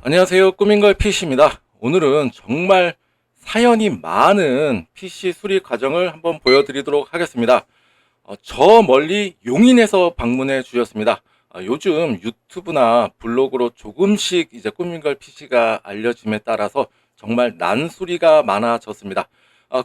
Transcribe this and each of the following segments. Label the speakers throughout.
Speaker 1: 안녕하세요. 꾸민걸 PC입니다. 오늘은 정말 사연이 많은 PC 수리 과정을 한번 보여드리도록 하겠습니다. 저 멀리 용인에서 방문해 주셨습니다. 요즘 유튜브나 블로그로 조금씩 이제 꾸민걸 PC가 알려짐에 따라서 정말 난수리가 많아졌습니다.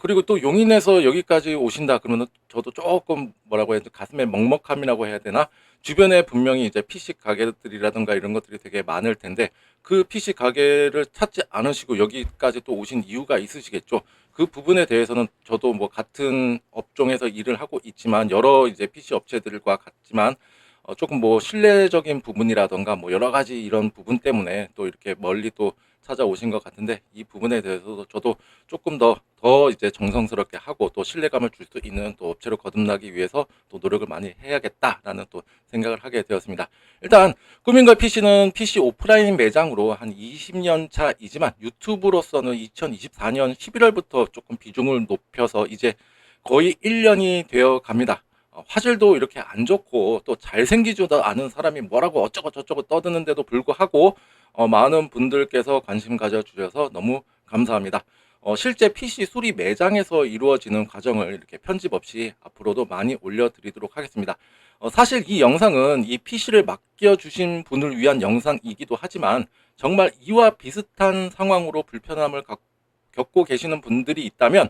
Speaker 1: 그리고 또 용인에서 여기까지 오신다 그러면 저도 조금 뭐라고 해야 되나 가슴에 먹먹함이라고 해야 되나? 주변에 분명히 이제 PC 가게들이라든가 이런 것들이 되게 많을 텐데 그 PC 가게를 찾지 않으시고 여기까지 또 오신 이유가 있으시겠죠. 그 부분에 대해서는 저도 뭐 같은 업종에서 일을 하고 있지만 여러 이제 PC 업체들과 같지만 조금 뭐 신뢰적인 부분이라던가 뭐 여러 가지 이런 부분 때문에 또 이렇게 멀리 또 찾아오신 것 같은데 이 부분에 대해서도 저도 조금 더 이제 정성스럽게 하고 또 신뢰감을 줄 수 있는 또 업체로 거듭나기 위해서 또 노력을 많이 해야겠다라는 또 생각을 하게 되었습니다. 일단 꾸민걸 PC는 PC 오프라인 매장으로 한 20년 차이지만 유튜브로서는 2024년 11월부터 조금 비중을 높여서 이제 거의 1년이 되어 갑니다. 화질도 이렇게 안 좋고 또 잘생기지도 않은 사람이 뭐라고 어쩌고 저쩌고 떠드는데도 불구하고 많은 분들께서 관심 가져주셔서 너무 감사합니다. 실제 PC 수리 매장에서 이루어지는 과정을 이렇게 편집 없이 앞으로도 많이 올려드리도록 하겠습니다. 사실 이 영상은 이 PC를 맡겨주신 분을 위한 영상이기도 하지만 정말 이와 비슷한 상황으로 불편함을 겪고 계시는 분들이 있다면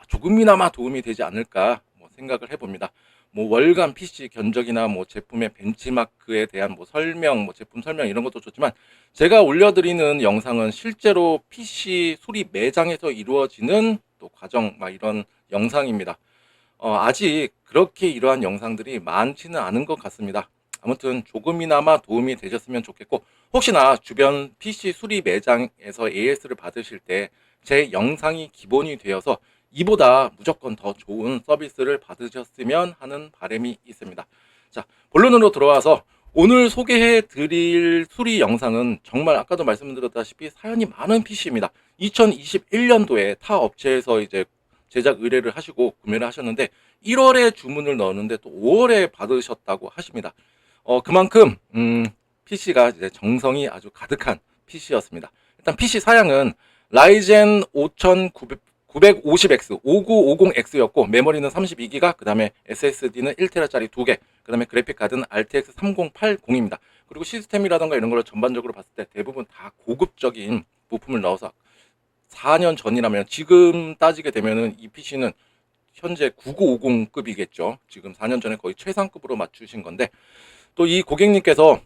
Speaker 1: 조금이나마 도움이 되지 않을까 뭐 생각을 해봅니다. 뭐 월간 PC 견적이나 뭐 제품의 벤치마크에 대한 뭐 설명, 뭐 제품 설명 이런 것도 좋지만 제가 올려드리는 영상은 실제로 PC 수리 매장에서 이루어지는 또 과정 막 이런 영상입니다. 아직 그렇게 이러한 영상들이 많지는 않은 것 같습니다. 아무튼 조금이나마 도움이 되셨으면 좋겠고 혹시나 주변 PC 수리 매장에서 AS를 받으실 때 제 영상이 기본이 되어서 이보다 무조건 더 좋은 서비스를 받으셨으면 하는 바람이 있습니다. 자, 본론으로 들어와서 오늘 소개해 드릴 수리 영상은 정말 아까도 말씀드렸다시피 사연이 많은 PC입니다. 2021년도에 타 업체에서 이제 제작 의뢰를 하시고 구매를 하셨는데 1월에 주문을 넣었는데 또 5월에 받으셨다고 하십니다. 그만큼 PC가 이제 정성이 아주 가득한 PC였습니다. 일단 PC 사양은 라이젠 5950X, 5950X였고 메모리는 32기가, 그 다음에 SSD는 1TB짜리 2개, 그 다음에 그래픽 카드는 RTX 3080입니다. 그리고 시스템이라던가 이런 걸 전반적으로 봤을 때 대부분 다 고급적인 부품을 넣어서 4년 전이라면 지금 따지게 되면은 이 PC는 현재 9950급이겠죠. 지금 4년 전에 거의 최상급으로 맞추신 건데 또 이 고객님께서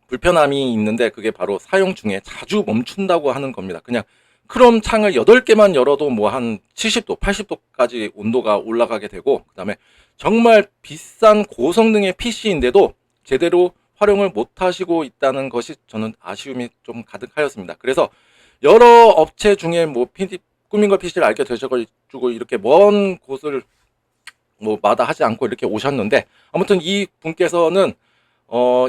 Speaker 1: 불편함이 있는데 그게 바로 사용 중에 자주 멈춘다고 하는 겁니다. 그냥 크롬 창을 8개만 열어도 뭐 한 70도, 80도까지 온도가 올라가게 되고 그다음에 정말 비싼 고성능의 PC인데도 제대로 활용을 못 하시고 있다는 것이 저는 아쉬움이 좀 가득하였습니다. 그래서 여러 업체 중에 뭐 꾸민걸 PC를 알게 되셔가지고 이렇게 먼 곳을 뭐 마다하지 않고 이렇게 오셨는데 아무튼 이 분께서는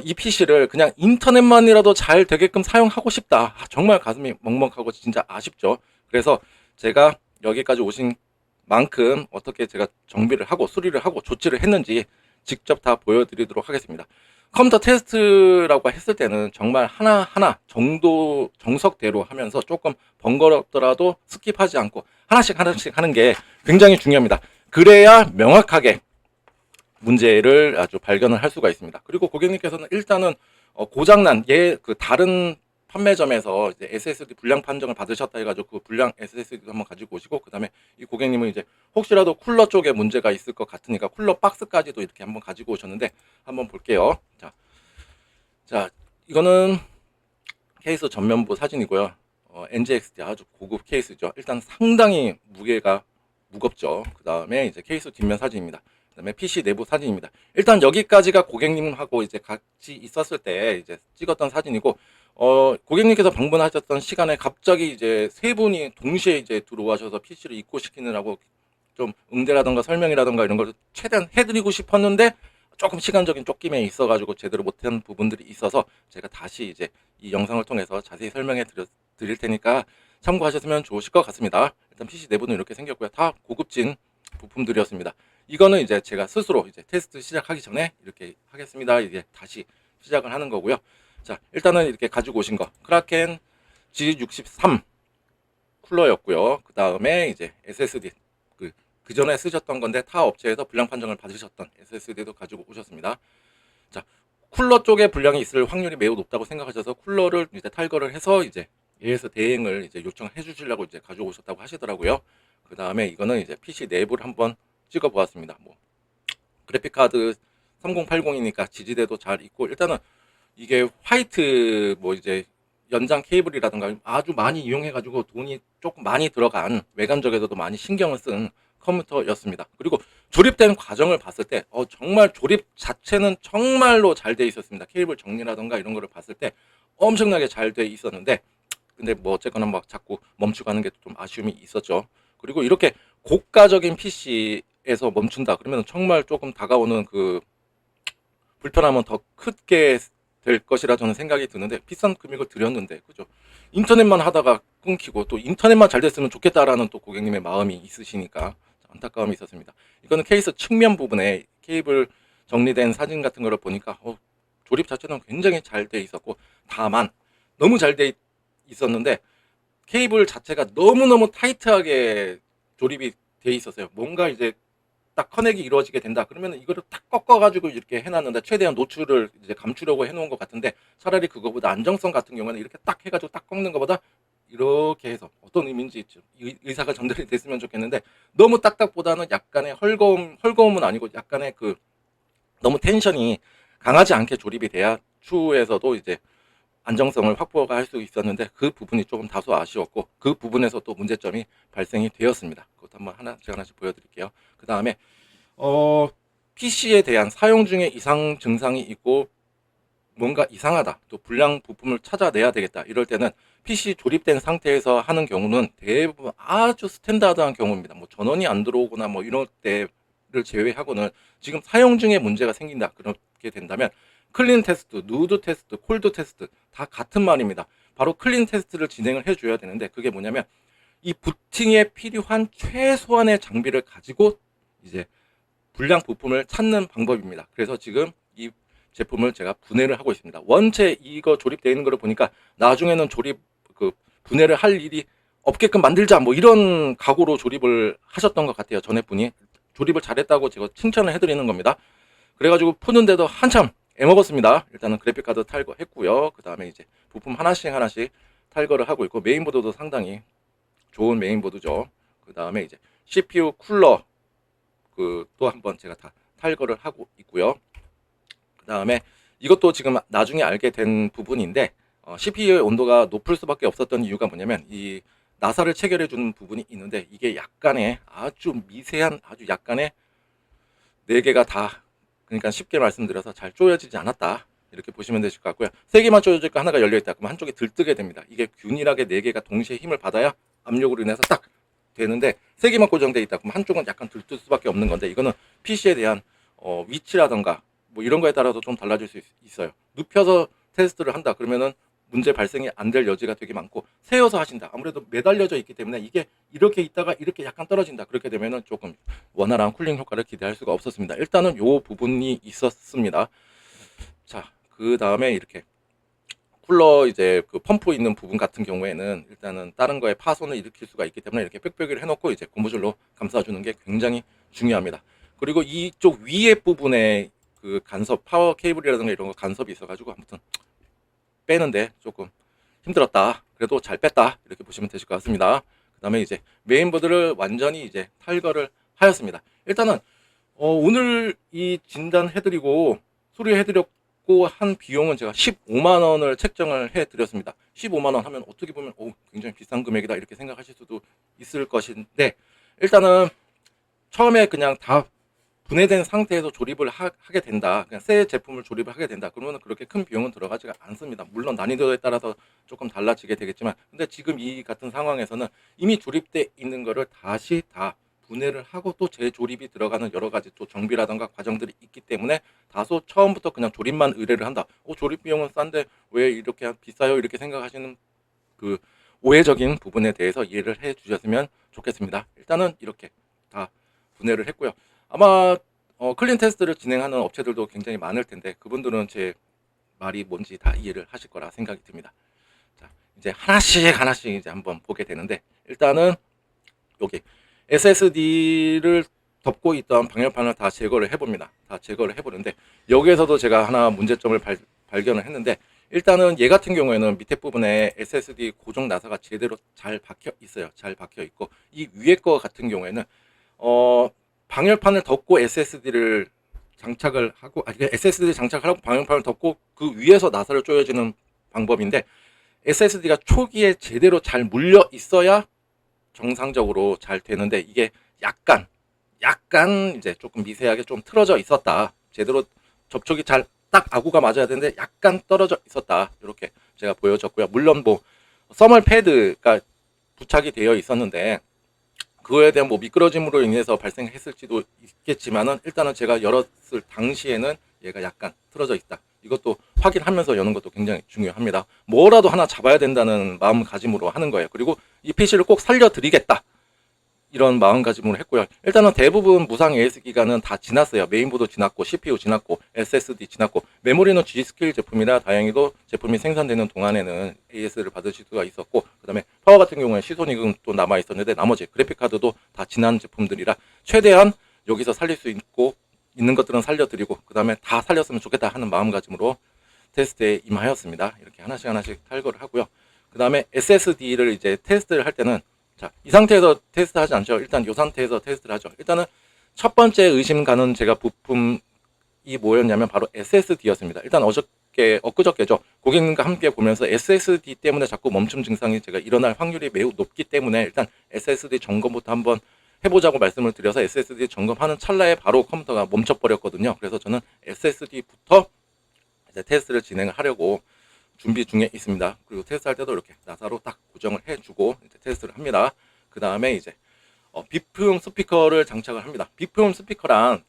Speaker 1: 이 PC를 그냥 인터넷만이라도 잘 되게끔 사용하고 싶다. 정말 가슴이 먹먹하고 진짜 아쉽죠. 그래서 제가 여기까지 오신 만큼 어떻게 제가 정비를 하고 수리를 하고 조치를 했는지 직접 다 보여드리도록 하겠습니다. 컴퓨터 테스트라고 했을 때는 정말 하나하나 정도 정석대로 하면서 조금 번거롭더라도 스킵하지 않고 하나씩 하나씩 하는 게 굉장히 중요합니다. 그래야 명확하게 문제를 아주 발견을 할 수가 있습니다. 그리고 고객님께서는 일단은 고장난 그 다른 판매점에서 이제 SSD 불량 판정을 받으셨다 해가지고 그 불량 SSD도 한번 가지고 오시고 그다음에 이 고객님은 이제 혹시라도 쿨러 쪽에 문제가 있을 것 같으니까 쿨러 박스까지도 이렇게 한번 가지고 오셨는데 한번 볼게요. 자 이거는 케이스 전면부 사진이고요. NGXT 아주 고급 케이스죠. 일단 상당히 무게가 무겁죠. 그 다음에 이제 케이스 뒷면 사진입니다. 그 다음에 PC 내부 사진입니다. 일단 여기까지가 고객님하고 이제 같이 있었을 때 이제 찍었던 사진이고, 고객님께서 방문하셨던 시간에 갑자기 이제 세 분이 동시에 이제 들어와셔서 PC를 입고시키느라고 좀 응대라던가 설명이라던가 이런 걸 최대한 해드리고 싶었는데 조금 시간적인 쫓김에 있어가지고 제대로 못한 부분들이 있어서 제가 다시 이제 이 영상을 통해서 자세히 설명해 드릴 테니까 참고하셨으면 좋으실 것 같습니다. 일단 PC 내부는 이렇게 생겼고요. 다 고급진 부품들이었습니다. 이거는 이제 제가 스스로 이제 테스트 시작하기 전에 이렇게 하겠습니다. 이제 다시 시작을 하는 거고요. 자, 일단은 이렇게 가지고 오신 거 크라켄 G63 쿨러였고요. 그 다음에 이제 SSD 그 전에 쓰셨던 건데 타 업체에서 불량 판정을 받으셨던 SSD도 가지고 오셨습니다. 자, 쿨러 쪽에 불량이 있을 확률이 매우 높다고 생각하셔서 쿨러를 이제 탈거를 해서 이제 AS 대행을 이제 요청해 주시려고 이제 가져오셨다고 하시더라고요. 그 다음에 이거는 이제 PC 내부를 한번 찍어 보았습니다. 뭐 그래픽 카드 3080이니까 지지대도 잘 있고, 일단은 이게 화이트 뭐 이제 연장 케이블이라든가 아주 많이 이용해 가지고 돈이 조금 많이 들어간, 외관적에서도 많이 신경을 쓴 컴퓨터였습니다. 그리고 조립된 과정을 봤을 때 정말 조립 자체는 정말로 잘 돼 있었습니다. 케이블 정리라든가 이런 거를 봤을 때 엄청나게 잘 돼 있었는데, 근데 뭐 어쨌거나 막 자꾸 멈추고 하는 게 좀 아쉬움이 있었죠. 그리고 이렇게 고가적인 PC에서 멈춘다 그러면 정말 조금 다가오는 그 불편함은 더 크게 될 것이라 저는 생각이 드는데, 비싼 금액을 들였는데 그죠? 인터넷만 하다가 끊기고 또 인터넷만 잘 됐으면 좋겠다라는 또 고객님의 마음이 있으시니까 안타까움이 있었습니다. 이거는 케이스 측면 부분에 케이블 정리된 사진 같은 거를 보니까 조립 자체는 굉장히 잘 돼 있었고, 다만 너무 잘 돼 있었는데 케이블 자체가 너무너무 타이트하게 조립이 돼 있었어요. 뭔가 이제 딱 커넥이 이루어지게 된다 그러면 이거를 딱 꺾어가지고 이렇게 해놨는데 최대한 노출을 이제 감추려고 해놓은 것 같은데, 차라리 그거보다 안정성 같은 경우는 이렇게 딱 해가지고 딱 꺾는 것보다 이렇게 해서, 어떤 의미인지 의사가 전달이 됐으면 좋겠는데, 너무 딱딱보다는 약간의 헐거움은 아니고 약간의 그 너무 텐션이 강하지 않게 조립이 돼야 추후에서도 이제 안정성을 확보가 할 수 있었는데, 그 부분이 조금 다소 아쉬웠고, 그 부분에서 또 문제점이 발생이 되었습니다. 그것도 한번 하나씩 보여드릴게요. 그 다음에 PC에 대한 사용 중에 이상 증상이 있고 뭔가 이상하다, 또 불량 부품을 찾아내야 되겠다, 이럴 때는 PC 조립된 상태에서 하는 경우는 대부분 아주 스탠다드한 경우입니다. 뭐 전원이 안 들어오거나 뭐 이럴 때를 제외하고는, 지금 사용 중에 문제가 생긴다 그렇게 된다면 클린 테스트, 누드 테스트, 콜드 테스트 다 같은 말입니다. 바로 클린 테스트를 진행을 해줘야 되는데, 그게 뭐냐면 이 부팅에 필요한 최소한의 장비를 가지고 이제 불량 부품을 찾는 방법입니다. 그래서 지금 이 제품을 제가 분해를 하고 있습니다. 원체 이거 조립되어 있는 거를 보니까 나중에는 분해를 할 일이 없게끔 만들자 뭐 이런 각오로 조립을 하셨던 것 같아요. 전에 분이 조립을 잘했다고 제가 칭찬을 해드리는 겁니다. 그래가지고 푸는데도 한참 애먹었습니다. 일단은 그래픽카드 탈거했고요. 그 다음에 이제 부품 하나씩 탈거를 하고 있고, 메인보드도 상당히 좋은 메인보드죠. 그 다음에 이제 CPU 쿨러 또 한번 제가 다 탈거를 하고 있고요. 그 다음에 이것도 지금 나중에 알게 된 부분인데, CPU의 온도가 높을 수밖에 없었던 이유가 뭐냐면, 이 나사를 체결해 주는 부분이 있는데 이게 약간의 아주 미세한, 아주 약간의 4개가 다, 그러니까 쉽게 말씀드려서 잘 조여지지 않았다 이렇게 보시면 되실 것 같고요. 3개만 조여져 있고 하나가 열려 있다 그러면 한쪽이 들뜨게 됩니다. 이게 균일하게 4개가 동시에 힘을 받아야 압력으로 인해서 딱 되는데, 3개만 고정되어 있다 그러면 한쪽은 약간 들뜰 수밖에 없는 건데, 이거는 PC에 대한 위치라던가 뭐 이런 거에 따라서 좀 달라질 수 있어요. 눕혀서 테스트를 한다 그러면은 문제 발생이 안 될 여지가 되게 많고, 세워서 하신다 아무래도 매달려져 있기 때문에 이게 이렇게 있다가 이렇게 약간 떨어진다, 그렇게 되면은 조금 원활한 쿨링 효과를 기대할 수가 없었습니다. 일단은 요 부분이 있었습니다. 자, 그 다음에 이렇게 쿨러 이제 그 펌프 있는 부분 같은 경우에는 일단은 다른 거에 파손을 일으킬 수가 있기 때문에 이렇게 빽빽이를 해놓고 이제 고무줄로 감싸주는 게 굉장히 중요합니다. 그리고 이쪽 위에 부분에 그 간섭, 파워 케이블이라든가 이런 거 간섭이 있어가지고 아무튼 빼는데 조금 힘들었다. 그래도 잘 뺐다 이렇게 보시면 되실 것 같습니다. 그 다음에 이제 메인보드를 완전히 이제 탈거를 하였습니다. 일단은 오늘 이 진단해드리고 수리해드렸고 한 비용은 제가 15만 원을 책정을 해드렸습니다. 15만 원 하면 어떻게 보면 굉장히 비싼 금액이다 이렇게 생각하실 수도 있을 것인데, 일단은 처음에 그냥 다 분해된 상태에서 조립을 하게 된다, 그냥 새 제품을 조립을 하게 된다 그러면 그렇게 큰 비용은 들어가지가 않습니다. 물론 난이도에 따라서 조금 달라지게 되겠지만, 근데 지금 이 같은 상황에서는 이미 조립돼 있는 거를 다시 다 분해를 하고 또 재조립이 들어가는 여러 가지 또 정비라던가 과정들이 있기 때문에 다소 처음부터 그냥 조립만 의뢰를 한다, 조립 비용은 싼데 왜 이렇게 비싸요 이렇게 생각하시는 그 오해적인 부분에 대해서 이해를 해 주셨으면 좋겠습니다. 일단은 이렇게 다 분해를 했고요. 아마 클린 테스트를 진행하는 업체들도 굉장히 많을 텐데, 그분들은 제 말이 뭔지 다 이해를 하실 거라 생각이 듭니다. 자, 이제 하나씩 이제 한번 보게 되는데, 일단은 여기 SSD를 덮고 있던 방열판을 다 제거를 해봅니다. 다 제거를 해보는데, 여기에서도 제가 하나 문제점을 발견을 했는데, 일단은 얘 같은 경우에는 밑에 부분에 SSD 고정 나사가 제대로 잘 박혀 있어요. 잘 박혀 있고, 이 위에 거 같은 경우에는 방열판을 덮고 SSD를 장착을 하고, SSD 장착을 하고 방열판을 덮고 그 위에서 나사를 조여지는 방법인데, SSD가 초기에 제대로 잘 물려 있어야 정상적으로 잘 되는데, 이게 약간 이제 조금 미세하게 좀 틀어져 있었다. 제대로 접촉이 잘 딱 아구가 맞아야 되는데 약간 떨어져 있었다. 이렇게 제가 보여줬고요. 물론 뭐 써멀 패드가 부착이 되어 있었는데, 그거에 대한 뭐 미끄러짐으로 인해서 발생했을지도 있겠지만은, 일단은 제가 열었을 당시에는 얘가 약간 틀어져 있다. 이것도 확인하면서 여는 것도 굉장히 중요합니다. 뭐라도 하나 잡아야 된다는 마음가짐으로 하는 거예요. 그리고 이 PC를 꼭 살려드리겠다, 이런 마음가짐으로 했고요. 일단은 대부분 무상 AS 기간은 다 지났어요. 메인보드 지났고, CPU 지났고, SSD 지났고, 메모리는 G스킬 제품이라 다행히도 제품이 생산되는 동안에는 AS를 받으실 수가 있었고, 그 다음에 파워 같은 경우에 시소닉은 또 남아 있었는데, 나머지 그래픽카드도 다 지난 제품들이라 최대한 여기서 살릴 수 있는 것들은 살려드리고, 그 다음에 다 살렸으면 좋겠다 하는 마음가짐으로 테스트에 임하였습니다. 이렇게 하나씩 탈거를 하고요. 그 다음에 SSD를 이제 테스트를 할 때는, 자, 이 상태에서 테스트 하지 않죠. 일단 이 상태에서 테스트를 하죠. 일단은 첫 번째 의심 가는 제가 부품이 뭐였냐면 바로 SSD였습니다. 일단 엊그저께죠. 고객님과 함께 보면서 SSD 때문에 자꾸 멈춤 증상이 제가 일어날 확률이 매우 높기 때문에 일단 SSD 점검부터 한번 해보자고 말씀을 드려서 SSD 점검하는 찰나에 바로 컴퓨터가 멈춰버렸거든요. 그래서 저는 SSD부터 이제 테스트를 진행을 하려고 준비 중에 있습니다. 그리고 테스트할 때도 이렇게 나사로 딱 고정을 해주고 이제 테스트를 합니다. 그 다음에 이제 비프용 스피커를 장착을 합니다. 비프용 스피커란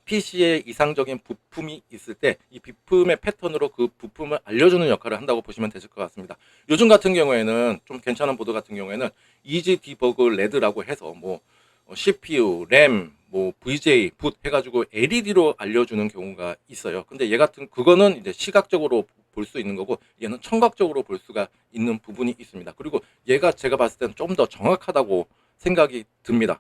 Speaker 1: PC에 이상적인 부품이 있을 때 이 비품의 패턴으로 그 부품을 알려주는 역할을 한다고 보시면 되실 것 같습니다. 요즘 같은 경우에는 좀 괜찮은 보드 같은 경우에는 이지 디버그 레드라고 해서 뭐 CPU, 램, 뭐 VJ, 붓 해가지고 LED로 알려주는 경우가 있어요. 근데 얘 같은 그거는 이제 시각적으로 볼 수 있는 거고, 얘는 청각적으로 볼 수가 있는 부분이 있습니다. 그리고 얘가 제가 봤을 때는 좀 더 정확하다고 생각이 듭니다.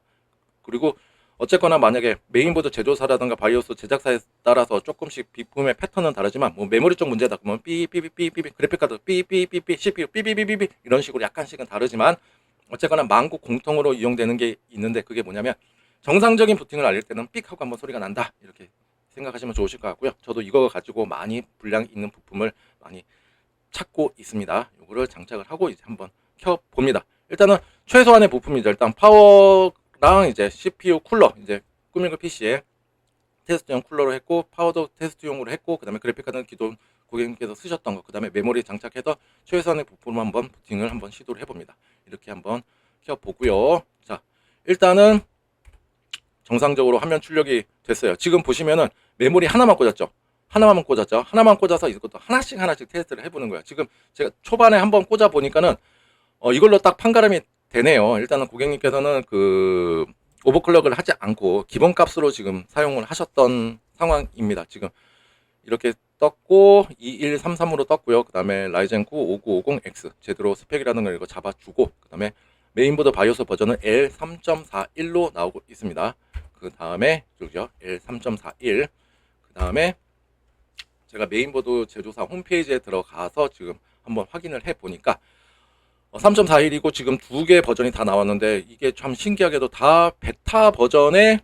Speaker 1: 그리고 어쨌거나 만약에 메인보드 제조사라든가 바이오스 제작사에 따라서 조금씩 비품의 패턴은 다르지만, 뭐 메모리 쪽 문제다 그러면 삐삐삐삐삐, 그래픽카드 삐삐삐삐, CPU 삐삐삐삐 이런 식으로 약간씩은 다르지만, 어쨌거나 만국 공통으로 이용되는 게 있는데, 그게 뭐냐면 정상적인 부팅을 알릴 때는 삑 하고 한번 소리가 난다, 이렇게 생각하시면 좋으실 것 같고요. 저도 이거 가지고 많이 분량 있는 부품을 많이 찾고 있습니다. 이거를 장착을 하고 이제 한번 켜 봅니다. 일단은 최소한의 부품이죠. 일단 파워랑 이제 CPU 쿨러, 이제 꾸미그 PC에 테스트용 쿨러로 했고, 파워도 테스트용으로 했고, 그 다음에 그래픽카드는 기존 고객님께서 쓰셨던 거, 그 다음에 메모리 장착해서 최소한의 부품을 한번 부팅을 한번 시도를 해봅니다. 이렇게 한번 켜보고요. 자, 일단은 정상적으로 화면 출력이 됐어요. 지금 보시면은 메모리 하나만 꽂았죠. 하나만 꽂아서 이것도 하나씩 테스트를 해보는 거예요. 지금 제가 초반에 한번 꽂아 보니까는 이걸로 딱 판가름이 되네요. 일단은 고객님께서는 그 오버클럭을 하지 않고 기본 값으로 지금 사용을 하셨던 상황입니다. 지금 이렇게 떴고 2133으로 떴고요. 그 다음에 라이젠 9 5950X 제대로 스펙이라는 걸 이거 잡아주고, 그 다음에 메인보드 바이오스 버전은 L3.41로 나오고 있습니다. 그 다음에 여기죠, L3.41. 그 다음에 제가 메인보드 제조사 홈페이지에 들어가서 지금 한번 확인을 해 보니까 3.41이고 지금 두 개 버전이 다 나왔는데, 이게 참 신기하게도 다 베타 버전의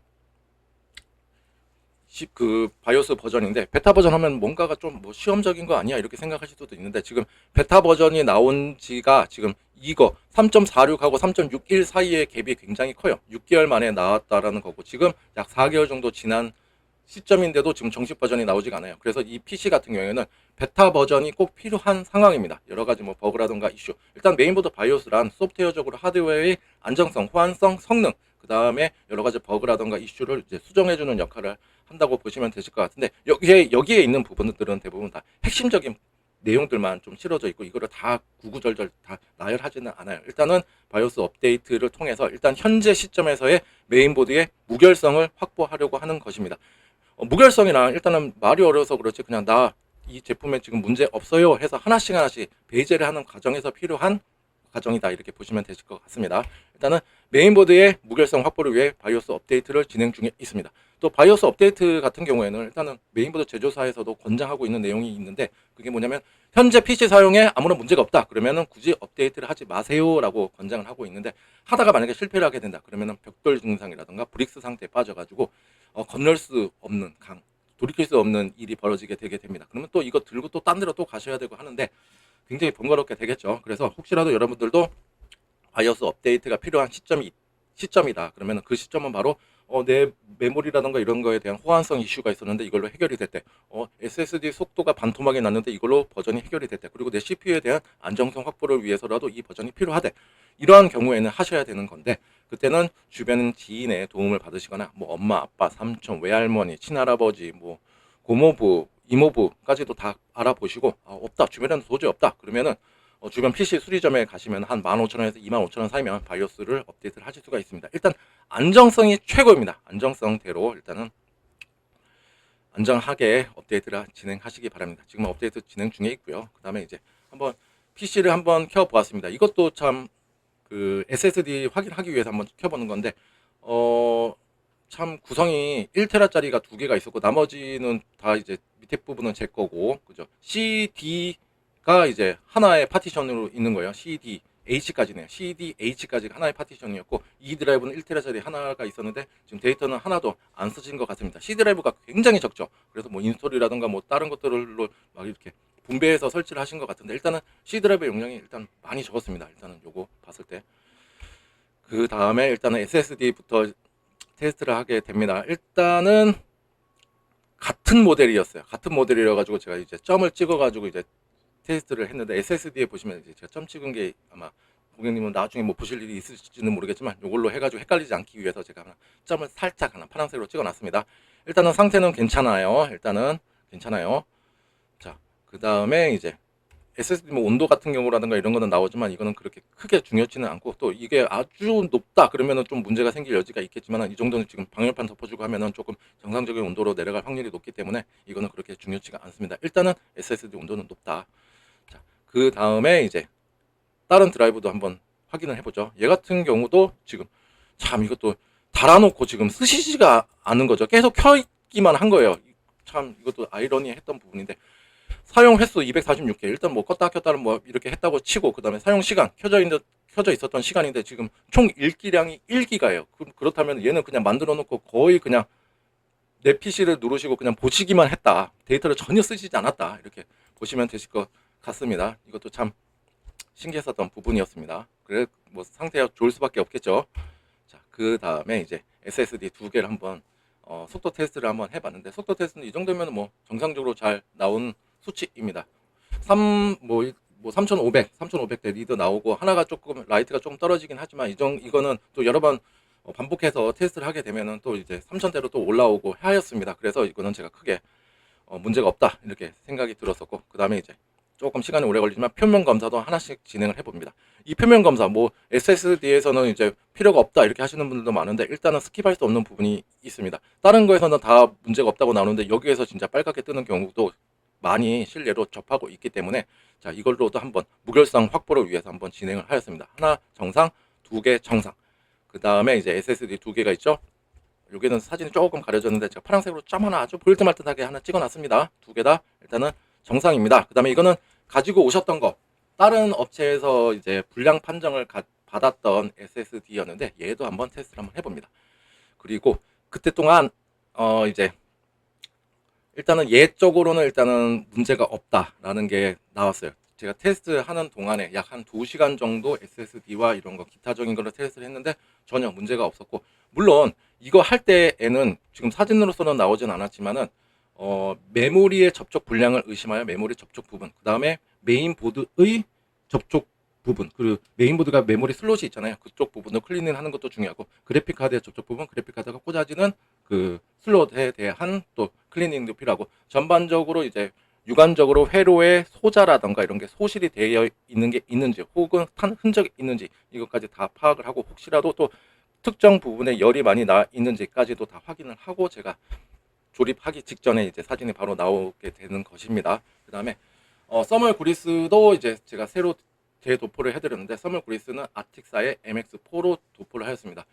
Speaker 1: 그 바이오스 버전인데, 베타 버전 하면 뭔가가 좀 뭐 시험적인 거 아니야 이렇게 생각하실 수도 있는데, 지금 베타 버전이 나온 지가 지금 이거 3.46하고 3.61 사이의 갭이 굉장히 커요. 6개월 만에 나왔다라는 거고, 지금 약 4개월 정도 지난 시점인데도 지금 정식 버전이 나오지가 않아요. 그래서 이 PC 같은 경우에는 베타 버전이 꼭 필요한 상황입니다. 여러 가지 뭐 버그라든가 이슈. 일단 메인보드 바이오스란 소프트웨어적으로 하드웨어의 안정성, 호환성, 성능, 그 다음에 여러 가지 버그라든가 이슈를 이제 수정해주는 역할을 한다고 보시면 되실 것 같은데, 여기에 있는 부분들은 대부분 다 핵심적인 내용들만 좀 실어져 있고, 이거를 다 구구절절 다 나열하지는 않아요. 일단은 바이오스 업데이트를 통해서 일단 현재 시점에서의 메인보드의 무결성을 확보하려고 하는 것입니다. 무결성이랑 일단은 말이 어려워서 그렇지, 그냥 나 이 제품에 지금 문제 없어요 해서 하나씩 하나씩 배제를 하는 과정에서 필요한 과정이다, 이렇게 보시면 되실 것 같습니다. 일단은 메인보드의 무결성 확보를 위해 바이오스 업데이트를 진행 중에 있습니다. 또 바이오스 업데이트 같은 경우에는 일단은 메인보드 제조사에서도 권장하고 있는 내용이 있는데, 그게 뭐냐면 현재 PC 사용에 아무런 문제가 없다 그러면은 굳이 업데이트를 하지 마세요라고 권장을 하고 있는데, 하다가 만약에 실패를 하게 된다 그러면은 벽돌 증상이라든가 브릭스 상태에 빠져가지고 건널 수 없는 돌이킬 수 없는 일이 벌어지게 되게 됩니다. 그러면 또 이거 들고 또 딴 데로 또 가셔야 되고 하는데 굉장히 번거롭게 되겠죠. 그래서 혹시라도 여러분들도 바이오스 업데이트가 필요한 시점이다 그러면 그 시점은 바로 내 메모리라든가 이런 거에 대한 호환성 이슈가 있었는데 이걸로 해결이 될 때, SSD 속도가 반토막이 났는데 이걸로 버전이 해결이 될 때, 그리고 내 CPU에 대한 안정성 확보를 위해서라도 이 버전이 필요하대, 이러한 경우에는 하셔야 되는 건데, 그때는 주변 지인의 도움을 받으시거나 뭐 엄마, 아빠, 삼촌, 외할머니, 친할아버지, 뭐 고모부, 이모부까지도 다 알아보시고, 없다, 주변에는 도저히 없다 그러면은 주변 PC 수리점에 가시면 한 15,000원에서 25,000원 사이면 바이오스를 업데이트를 하실 수가 있습니다. 일단 안정성이 최고입니다. 안정성대로 일단은 안정하게 업데이트를 진행하시기 바랍니다. 지금 업데이트 진행 중에 있고요. 그 다음에 이제 한번 PC를 한번 켜보았습니다. 이것도 참 그 SSD 확인하기 위해서 한번 켜보는 건데, 참 구성이 1테라짜리가 두 개가 있었고 나머지는 다 이제 밑에 부분은 제 거고, 그죠? CD가 이제 하나의 파티션으로 있는 거예요. CD H까지네요. CD H까지 하나의 파티션이었고, 이 드라이브는 1테라짜리 하나가 있었는데 지금 데이터는 하나도 안 쓰신 것 같습니다. C 드라이브가 굉장히 적죠. 그래서 뭐 인스톨이라든가 뭐 다른 것들로 막 이렇게 분배해서 설치를 하신 것 같은데, 일단은 C 드라이브 용량이 일단 많이 적었습니다. 일단은 요거 봤을 때. 그 다음에 일단은 SSD부터 테스트를 하게 됩니다. 일단은 같은 모델이었어요. 같은 모델이라 가지고 제가 이제 점을 찍어 가지고 이제 테스트를 했는데, SSD에 보시면 이제 제가 점 찍은 게 아마 고객님은 나중에 뭐 보실 일이 있을지는 모르겠지만 이걸로 해가지고 헷갈리지 않기 위해서 제가 하나 점을 살짝 하나 파란색으로 찍어 놨습니다. 일단은 상태는 괜찮아요. 일단은 괜찮아요. 자, 그 다음에 이제 SSD 뭐 온도 같은 경우라든가 이런 거는 나오지만 이거는 그렇게 크게 중요치는 않고, 또 이게 아주 높다 그러면은 좀 문제가 생길 여지가 있겠지만 이 정도는 지금 방열판 덮어주고 하면은 조금 정상적인 온도로 내려갈 확률이 높기 때문에 이거는 그렇게 중요치가 않습니다. 일단은 SSD 온도는 높다. 자, 그 다음에 이제 다른 드라이브도 한번 확인을 해보죠. 얘 같은 경우도 지금 참 이것도 달아놓고 지금 쓰시지가 않은 거죠. 계속 켜있기만 한 거예요. 참 이것도 아이러니했던 부분인데, 사용 횟수 246개. 일단 뭐 껐다 켰다는 뭐 이렇게 했다고 치고, 그 다음에 사용 시간 켜져 있었던 시간인데 지금 총 읽기량이 1기가예요. 그렇다면 얘는 그냥 만들어 놓고 거의 그냥 내 PC를 누르시고 그냥 보시기만 했다. 데이터를 전혀 쓰시지 않았다. 이렇게 보시면 되실 것 같습니다. 이것도 참 신기했었던 부분이었습니다. 그래 뭐 상태가 좋을 수밖에 없겠죠. 자, 그 다음에 이제 SSD 두 개를 한번 속도 테스트를 한번 해봤는데, 속도 테스트는 이 정도면 뭐 정상적으로 잘 나온 수치입니다. 3500, 3500대 리드 나오고, 하나가 조금 라이트가 조금 떨어지긴 하지만 이거는 또 여러 번 반복해서 테스트를 하게 되면은 또 이제 3000대로 또 올라오고 하였습니다. 그래서 이거는 제가 크게 문제가 없다 이렇게 생각이 들었었고, 그 다음에 이제 조금 시간이 오래 걸리지만 표면 검사도 하나씩 진행을 해봅니다. 이 표면 검사 뭐 SSD에서는 이제 필요가 없다 이렇게 하시는 분들도 많은데, 일단은 스킵할 수 없는 부분이 있습니다. 다른 거에서는 다 문제가 없다고 나오는데 여기에서 진짜 빨갛게 뜨는 경우도 많이 실례로 접하고 있기 때문에, 자, 이걸로도 한번 무결성 확보를 위해서 한번 진행을 하였습니다. 하나 정상, 두 개 정상. 그 다음에 이제 SSD 두 개가 있죠. 여기는 사진이 조금 가려졌는데 제가 파란색으로 점 하나 아주 보일드 말듯하게 하나 찍어놨습니다. 두 개 다 일단은 정상입니다. 그 다음에 이거는 가지고 오셨던 거, 다른 업체에서 이제 불량 판정을 받았던 SSD였는데 얘도 한번 테스트를 한번 해봅니다. 그리고 그때 동안 이제 일단은 얘 쪽으로는 일단은 문제가 없다라는 게 나왔어요. 제가 테스트하는 동안에 약 한 2시간 정도 SSD와 이런 거 기타적인 거를 테스트를 했는데 전혀 문제가 없었고, 물론 이거 할 때에는 지금 사진으로서는 나오진 않았지만은 메모리의 접촉 불량을 의심하여 메모리 접촉 부분, 그 다음에 메인보드의 접촉 부분, 그리고 메인보드가 메모리 슬롯이 있잖아요. 그쪽 부분을 클리닝 하는 것도 중요하고, 그래픽카드의 접촉 부분, 그래픽카드가 꽂아지는 그 슬롯에 대한 또 클리닝도 필요하고, 전반적으로 이제 육안적으로 회로의 소자라던가 이런 게 소실이 되어 있는 게 있는지, 혹은 탄 흔적이 있는지 이것까지 다 파악을 하고, 혹시라도 또 특정 부분에 열이 많이 나 있는지까지도 다 확인을 하고 제가 조립하기 직전에 이제 사진이 바로 나오게 되는 것입니다. 그 다음에 써멀 그리스도 이제 제가 새로 재도포를 해드렸는데, 써멀 그리스는 아틱사의 MX4로 도포를 하였습니다.